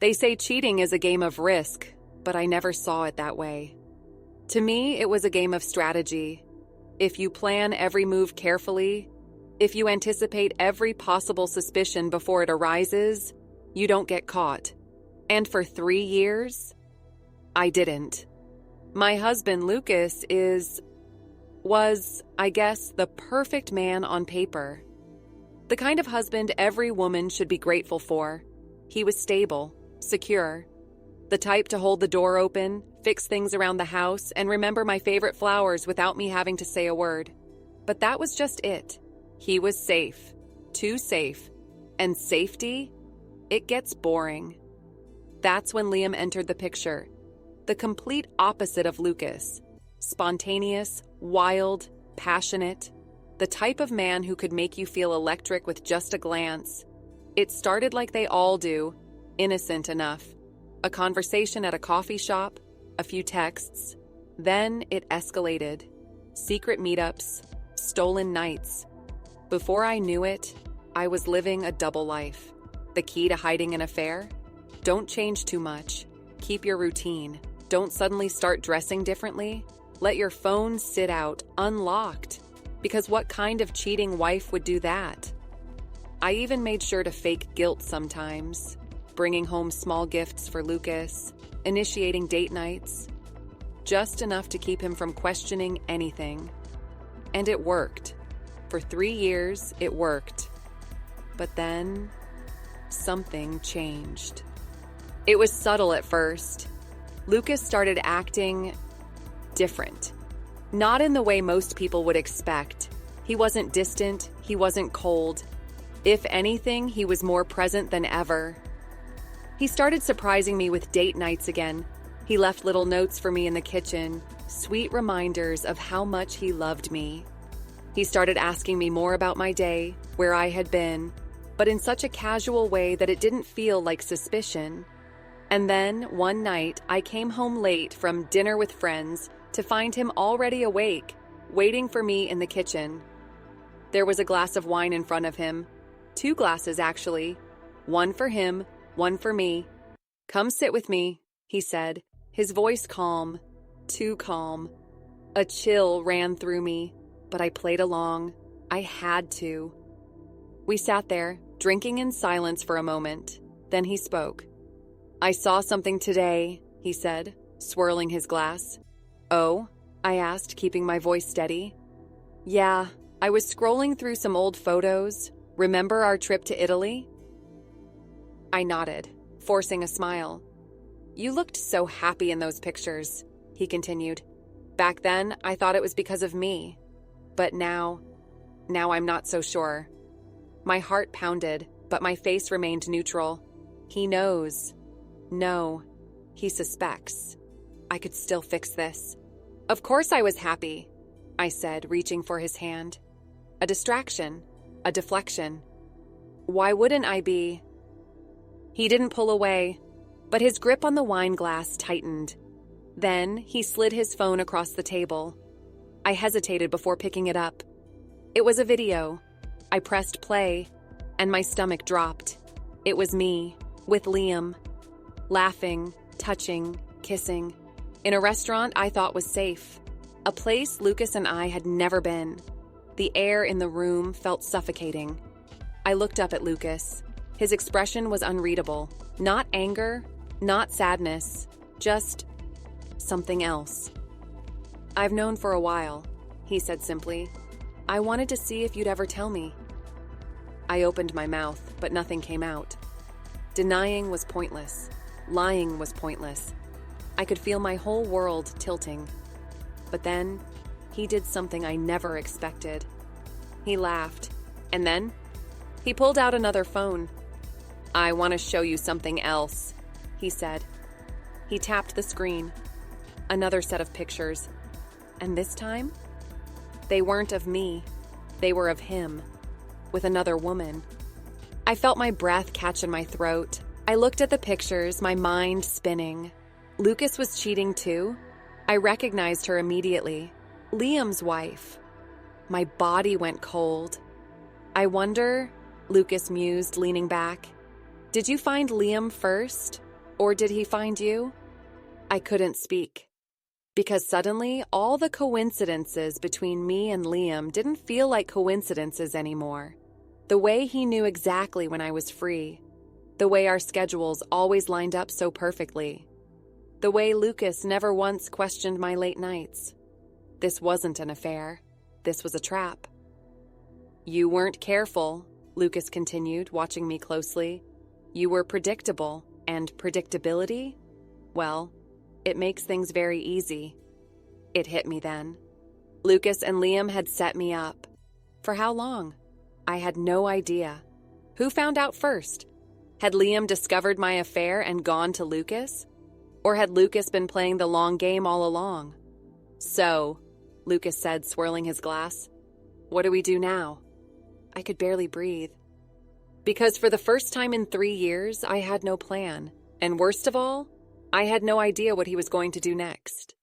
They say cheating is a game of risk, but I never saw it that way. To me, it was a game of strategy. If you plan every move carefully, if you anticipate every possible suspicion before it arises, you don't get caught. And for 3 years, I didn't. My husband, Lucas, was, I guess, the perfect man on paper. The kind of husband every woman should be grateful for. He was stable, secure, the type to hold the door open, fix things around the house, and remember my favorite flowers without me having to say a word. But that was just it. He was safe, too safe. And safety? It gets boring. That's when Liam entered the picture. The complete opposite of Lucas. Spontaneous, wild, passionate. The type of man who could make you feel electric with just a glance. It started like they all do, innocent enough. A conversation at a coffee shop, a few texts. Then it escalated. Secret meetups, stolen nights. Before I knew it, I was living a double life. The key to hiding an affair? Don't change too much. Keep your routine. Don't suddenly start dressing differently. Let your phone sit out, unlocked. Because what kind of cheating wife would do that? I even made sure to fake guilt sometimes, bringing home small gifts for Lucas, initiating date nights, just enough to keep him from questioning anything. And it worked. For 3 years, it worked. But then, something changed. It was subtle at first. Lucas started acting different. Not in the way most people would expect. He wasn't distant, he wasn't cold. If anything, he was more present than ever. He started surprising me with date nights again. He left little notes for me in the kitchen, sweet reminders of how much he loved me. He started asking me more about my day, where I had been, but in such a casual way that it didn't feel like suspicion. And then, one night, I came home late from dinner with friends to find him already awake, waiting for me in the kitchen. There was a glass of wine in front of him. 2 glasses, actually. One for him, one for me. "Come sit with me," he said, his voice calm, too calm. A chill ran through me, but I played along. I had to. We sat there, drinking in silence for a moment. Then he spoke. "I saw something today," he said, swirling his glass. "Oh?" I asked, keeping my voice steady. "Yeah, I was scrolling through some old photos. Remember our trip to Italy?" I nodded, forcing a smile. "You looked so happy in those pictures," he continued. "Back then, I thought it was because of me. But now I'm not so sure." My heart pounded, but my face remained neutral. He knows. No, he suspects. I could still fix this. "Of course I was happy," I said, reaching for his hand. "A distraction, a deflection. Why wouldn't I be?" He didn't pull away, but his grip on the wine glass tightened. Then he slid his phone across the table. I hesitated before picking it up. It was a video. I pressed play, and my stomach dropped. It was me, with Liam, laughing, touching, kissing, in a restaurant I thought was safe, a place Lucas and I had never been. The air in the room felt suffocating. I looked up at Lucas. His expression was unreadable. Not anger, not sadness, just something else. "I've known for a while," he said simply. "I wanted to see if you'd ever tell me." I opened my mouth, but nothing came out. Denying was pointless. Lying was pointless. I could feel my whole world tilting. But then, he did something I never expected. He laughed, and then he pulled out another phone. "I want to show you something else," he said. He tapped the screen. Another set of pictures. And this time, they weren't of me. They were of him, with another woman. I felt my breath catch in my throat. I looked at the pictures, my mind spinning. Lucas was cheating too. I recognized her immediately. Liam's wife. My body went cold. "I wonder," Lucas mused, leaning back. "Did you find Liam first, Or did he find you? I couldn't speak. Because suddenly, all the coincidences between me and Liam didn't feel like coincidences anymore. The way he knew exactly when I was free. The way our schedules always lined up so perfectly. The way Lucas never once questioned my late nights. This wasn't an affair. This was a trap. You weren't careful, Lucas continued, watching me closely. You were predictable, and predictability? Well, it makes things very easy. It hit me then. Lucas and Liam had set me up. For how long? I had no idea. Who found out first? Had Liam discovered my affair and gone to Lucas? Or had Lucas been playing the long game all along? So, Lucas said, swirling his glass, what do we do now? I could barely breathe. Because for the first time in 3 years, I had no plan. And worst of all, I had no idea what he was going to do next.